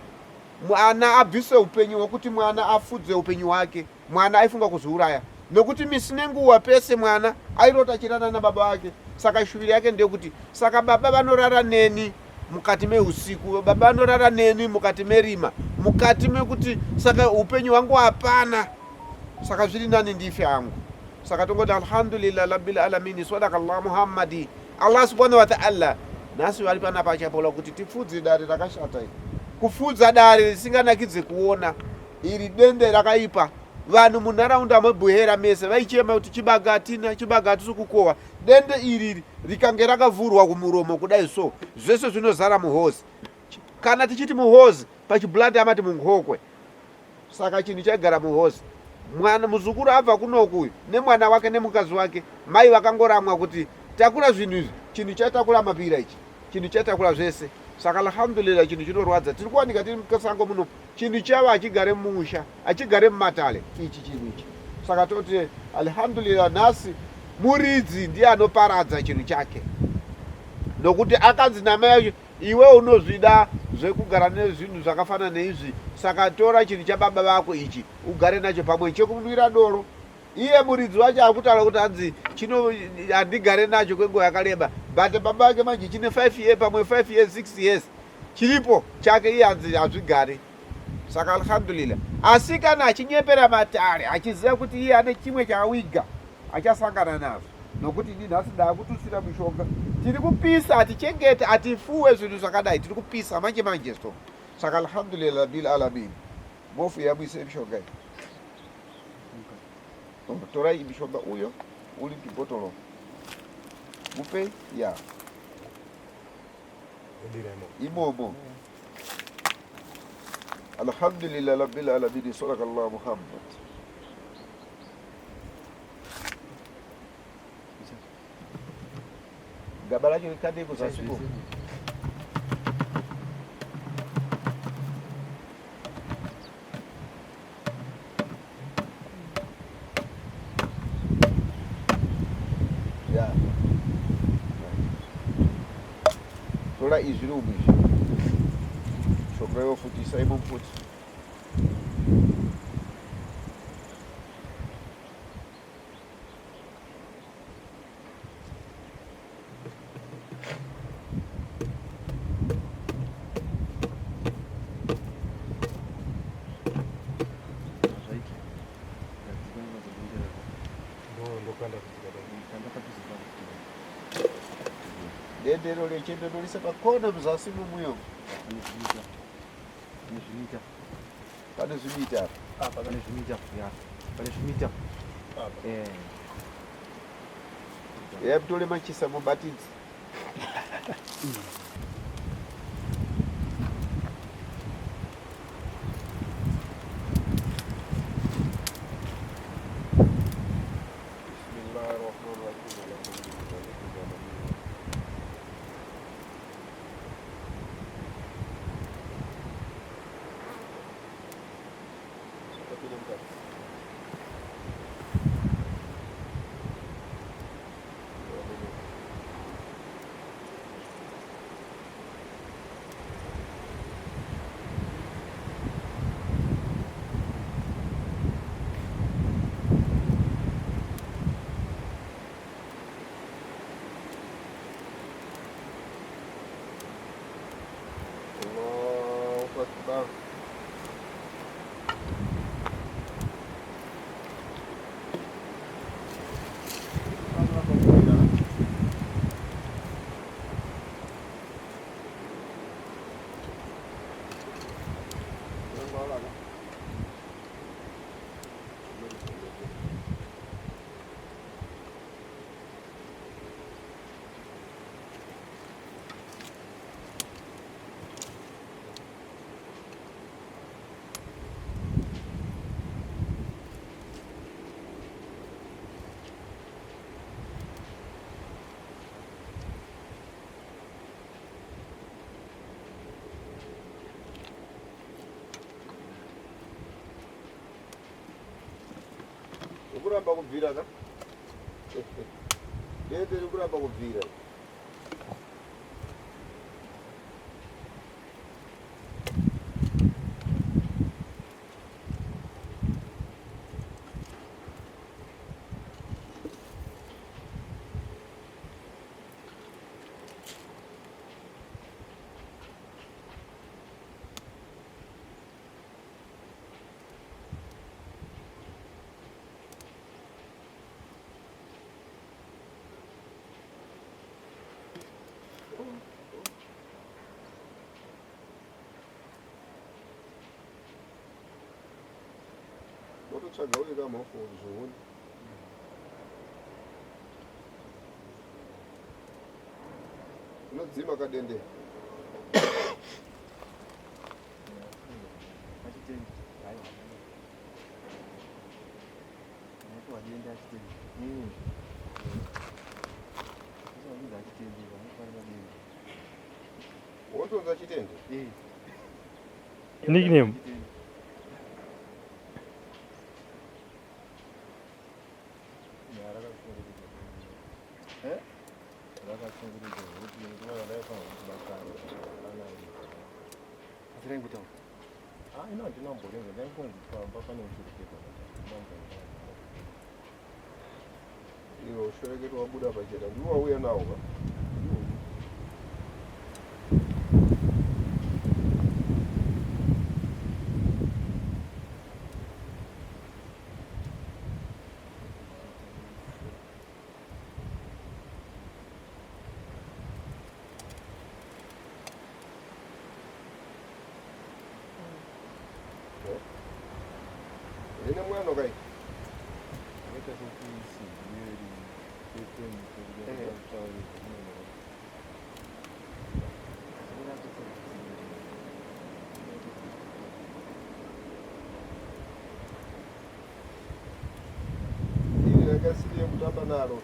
mwana abvise upenyu hwekuti mwana afudze upenyu hwake. Mwana aifunga kuzviuraya nokuti misi nenguva pese mwana airota achirana nababa wake. Saka shuviro yake ndeyekuti saka baba vanorara neni mukati meusiku, baba vanorara neni mukati merima, mukati mekuti saka upenyu hwangu hapana. Saka zviri nani ndife hangu. Saka tongoti alhamdulillah rabbil alamin, sadakallah Muhammadi. Allah subhanahu wa ta'ala nhasi vari panapa achapaula kuti tifudze dare rakashata iri, kufudza dare risinganakidze kuona. Iri dende rakaipa. Vanhu munharaunda mweBhohera mese vaichema kuti chibaga hatina, chibaga hatisi kukohwa. Dende iri rikange rakavhurwa kumuromo kudai so, zvese zvinozara muhozi. Kana tichiti muhozi pachiblandi amati mungokwe. Saka chinhu chaigara muhozi. Mwana muzukuru abva kunoku nemwana wake nemukazi wake, mai vakangoramwa kuti takura zvinhu izvi, chinhu chatakura mapira ichi, chinhu chatakura zvese. Saka alhamdulillah chinhu chinorwadza. Tiri kuwanika tiri mukasango muno, chinhu chava achigare mumusha, achigare mumatale ichi chinhu ichi. Saka toti alhamdulillah nhasi muridzi ndiye anoparadza chinhu chake. Nokuti akanzi namai iwe unozvida zvekugara nezvinhu zvakafanana neizvi, saka tora chinhu chababa vako ichi ugare nacho pamwe, chekunwira doro iye muridzi wacho akutaura kuti anzi chino handigare nacho kwenguva yakareba, but baba ake manje chine 5 years pamwe 5 years 6 years chiripo chake, iye anzi hazvigare. Saka alhamdulillah, asi kana achinyepera matare achiziva kuti iye ane chimwe chaawiga achasangana nazvo, nokuti ini nhasi ndaakututsira mishonga, tiri kupisa, atichengete, atifuwe zvinhu zvakadai, tiri kupisa manje manje so. Saka alhamdulillah rabbil alamin. Mofu yamwise mishonga iyi. Torai mishonga uyo uri mchibhotoro mupe ya imomo. Alhamdulillah rabbil alamin. Sadakallahu Muhammad. Gaba lacho likade kuzasiku. Ya. Tola izviri umizvi. Shokrayo futi Simon futi. Dendero lechendo ndolise pakona muzasi mumuyo. Pane zvimita apa, pane zvimita ya, pane zvimita mtole machisa mubatidzi. Ukuramba kubvira ka? Dede ukuramba kubvira. Mototsvaga uye kamafoni zvoona. Unodzima kadende. Wotonza chitende? Nickname. Ina ndinamborenga ndaingonzi pamba pane uchiriketa. Iyo sherehe wabuda pachera ndiwo auya nawo ka. Ene mwana kai. Ile yakasiye kutamba nalo.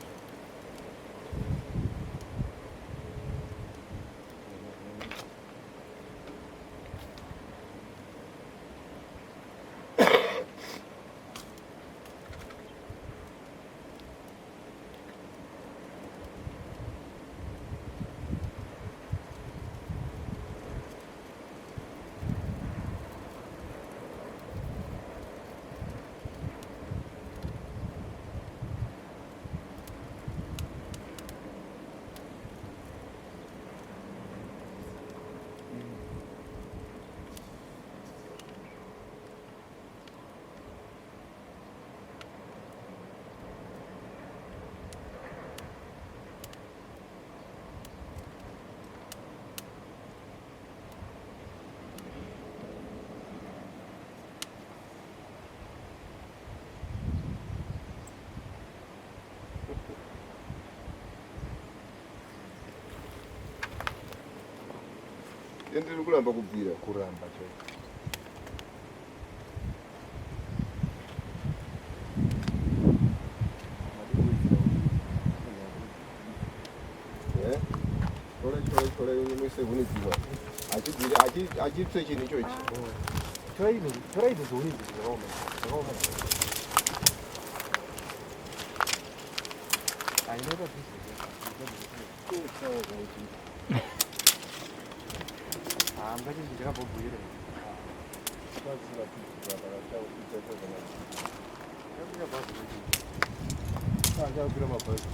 Ndiri kuramba kubvira kuramba cho Tore muise kunidziwa achipse chinhu ichochi try the zone zikaoma I never did ambacho ndichakambobhuira kwatsira kudzira pakachauita bhazi chakwira mabhazi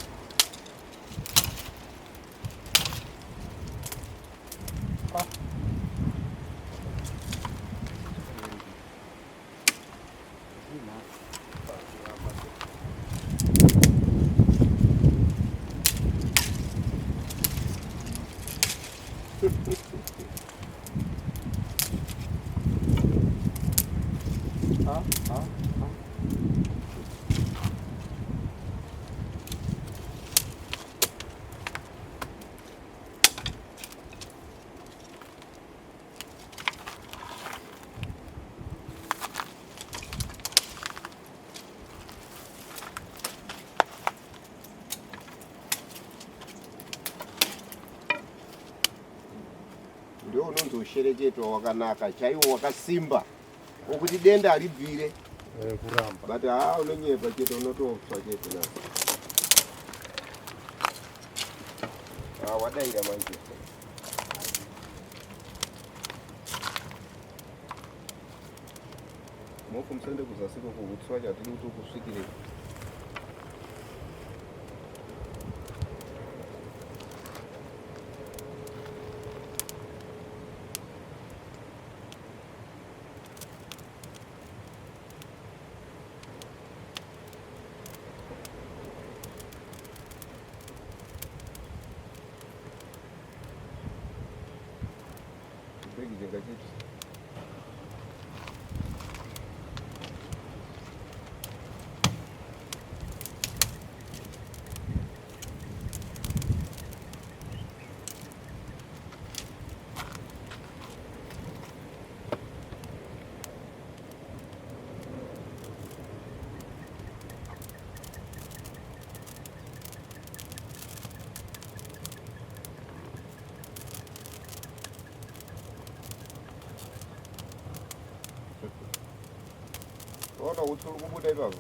ndio unozoshereketwa wakanaka chaiwo wakasimba wokuti denda haribvire kuramba but unonyepa chete unotopfa chete na wadaira manje mokumusende kuzasiko kuhutswa chatiri kuti kusvikire Ona utsuru kubuda ipapo.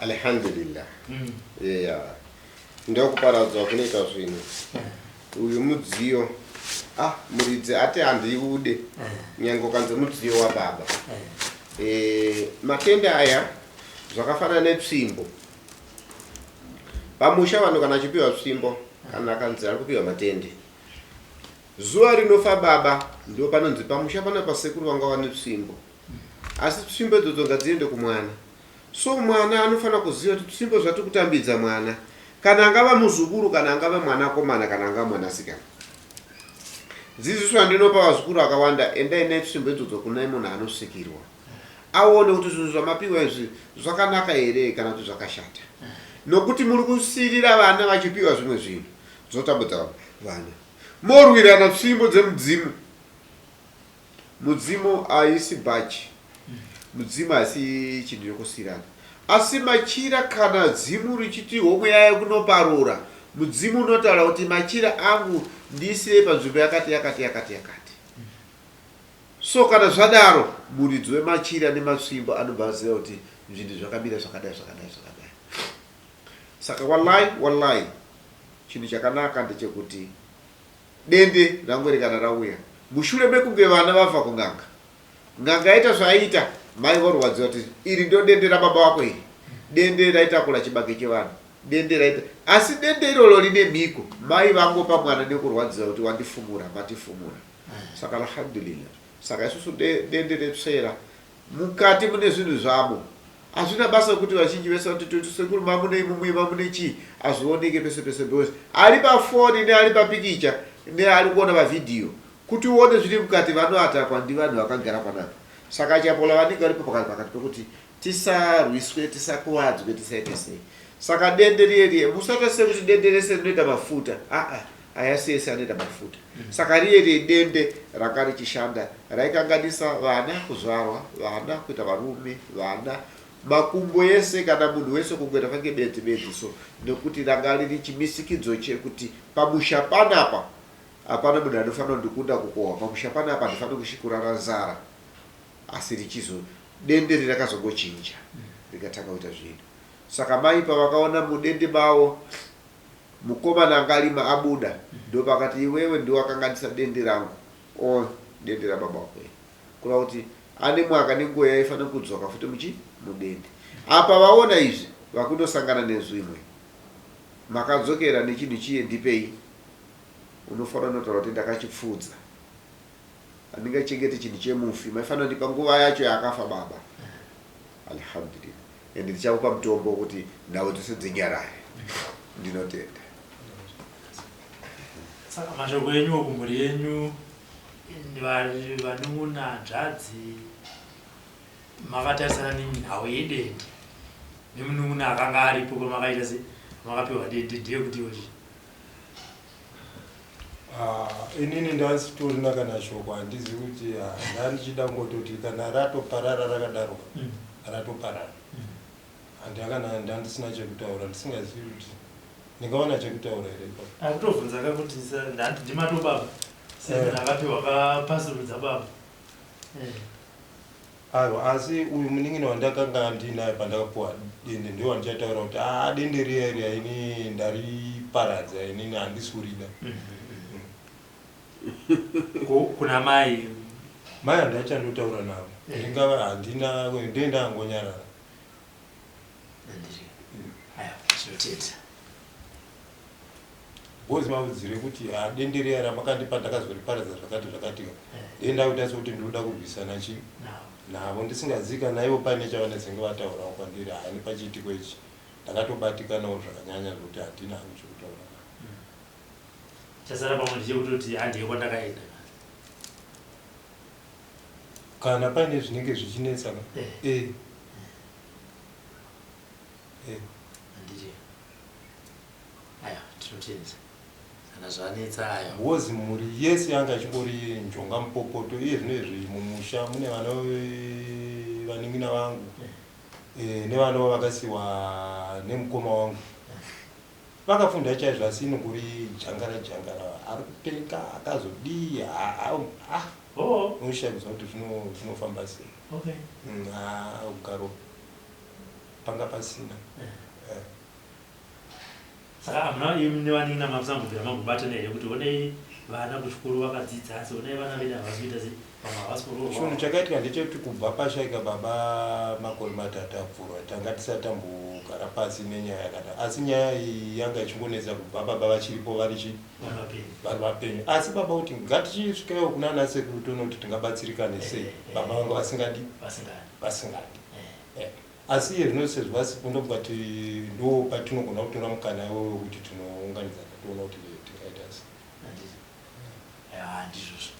Alhamdulillah. Yeah. Ndio kuparadzwa kunoita zvino. Uyu mudziyo muridzi ati handiude nyange kanze mudziyo wa baba. Matenda aya zvakafanana nepfimbo. Pamusha vanhu kana chipiwa pfimbo kana kanze ari kupiwa matende. Zuva rinofa baba ndio panonzi pamusha pana pasekuru vanga wane pfimbo. Asi pfimbo idzodzo ngadziende kumwana. So mwana anofana kuziva kuti pfimbo zvati kutambidza mwana. Kana angava muzukuru kana angava mwana komana kana angava mwanasikana. Dzidziso ndinopa vazukuru akawanda endai nepfimbo idzodzo kuna munhu anosikirwa. Aone kuti zvinhu zvamapiwa izvi zvakanaka here kana kuti zvakashata. Nokuti muri kusirira vana vachipiwa zvimwe zvinhu zvotambudza vana. Morwirana pfimbo dzemudzimu. Mudzimu haisi bhachi. Mudzimu asi chinhu chokusirana. Asi machira kana dzimu richiti homwe yayo kunoparura, mudzimu unotaura kuti machira angu ndise panzvimbo yakati. So kana zvadaro muridzi wemachira nemapfimbo anobva aziva kuti zvinhu zvakamira zvakadai. Saka wallahi chinhu chakanaka ndechekuti dende rangweri kana rauya mushure mekunge vana vabva kunganga, nganga yaita zvaita, mai vorwadziwa kuti iri ndio dende rababa wako iri, dende raitakura chibage chevanhu, dende raita, asi dende iroro rine mhiko, mai vangopa mwana nekurwadziwa kuti wandifumura, matifumura. Saka alhamdulillah. Saka isusu dende repsera mukati mune zvinhu zvamo. Hazvina basa kuti vazhinji vese kuti sekuru mamune imumwe mamune chi azvioneke pese because ari pafoni ne ari papikicha ne ari kuona pavideo kuti uone zviri mukati vanoatakwa ndi vanhu vakagara panapa. Saka chapola vanenge vari pakati pekuti tisarwiswe, tisakuwadzwe, tisaite sei. Saka dende riye musatase kuti dende rese rinoita mafuta. Ayasese anoita mafuta. Saka riye dende rakari chishanda raikanganisa vana kuzvarwa, vana kuita varume, vana makumbo yese kana munhu wese kungwera kange bedzi so nekuti rangari richimisikidzo chekuti pamusha panapa hapana munhu anofanira kundikunda kukohwa, pamusha panapa ndifanira kushikurara zara. Asi richizo dende rirakazongochinja rikatanga kuita zvinhu. Saka mai pavakaona mudende mavo mukomana angarima abuda ndo pakati iwewe ndio wakanganisa dende rangu dende rababa wako kula kuti ane mwaka nenguva yaifanira kudzoka futi mudende. Apa vaona izvi vakundosangana nezvimwe makadzokera nechinhu chiye ndipei, unofanira kunotaura kuti ndakachipfudza, handingachengete chinhu chemufi, maifanira kuti panguva yacho yakafa baba. Alhamdulillah. Ende ndichakupa mutombo kuti nhau dzose dzinyaraye. Ndinotenda. Saka mashoko enyu kumhuri yenyu vanun'una dzadzi makatarisana nenhau yedende nemunun'una akanga aripo pamakaita se makapiwa dende ndiye kuti ochi inini ndasitorina kana shoko handizi kuti ndandichida ngototi kana ratoparara rakadaro ratoparara handakana ndandisina chekutaura ndisingazivi kuti ndingaona chekutaura here akutovhunza kakuti ndimatoba baba semunhu akapiwa kapasurudza baba. aiwa asi uyu munin'ina wandakanga ndinaye pandakapuwa dende ndiwo wandichataura kuti dende riya ini ndariparadza inini handisurida. Kuna mai handachandotaura navo ndingava handina ndenda angonyarara. Bozi maudzire kuti dende riya ramakandipa ndakazoriparadza zvakati denda kuita sekuti ndinoda kurwisana navo ndisingazika naivo pane chavanezenge vataura kwandiri hani pachiitiko ichi ndakatobatikanawo zvakanyanya zvokuti handina hangu chekutaura. Chasara pamwe ndichekutoti handiye kwandakaenda. kana paine zvinenge zvichinetsa handiti aya tinotenza kana zvanetsa aya wozi mhuri yese yanga chingori njonga mupopoto iye zvinezvi mumusha mune vanin'ina vangu nevanova vakasiwa nemukoma wangu vakafunda chaizvo asi inongori jangara ari kutenga akazodii unoshamisa kuti zvinofamba sei ugaro panga pasina saka hamuna nevanina mavusambobvira mangobata here kuti onei vana kuchikoro vakadzidza asi onei vana vedu havasiita sei vamwe havasikororwa chinhu chakaitika ndechekuti kubva pashaika baba makore matatu apfuura tanga tisatambogara pasi nenyaya yakadaro asi nyaya iyi yanga ichingonetsa kubva baba vachiripo vari vapenyu asi baba kuti ngatichisvikewo kuna ana sekuru toona kuti tingabatsirikane sei baba vangu vasingadi asi iye zvino sezvasi kundobva kuti ndo patinogona kutora mukana iwoyo kuti tinounganidza toona kuti tingaita sei ndizvozvo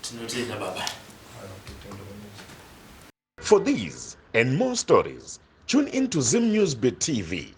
tinotenda baba. For these and more stories, tune in to Zim News Bit TV.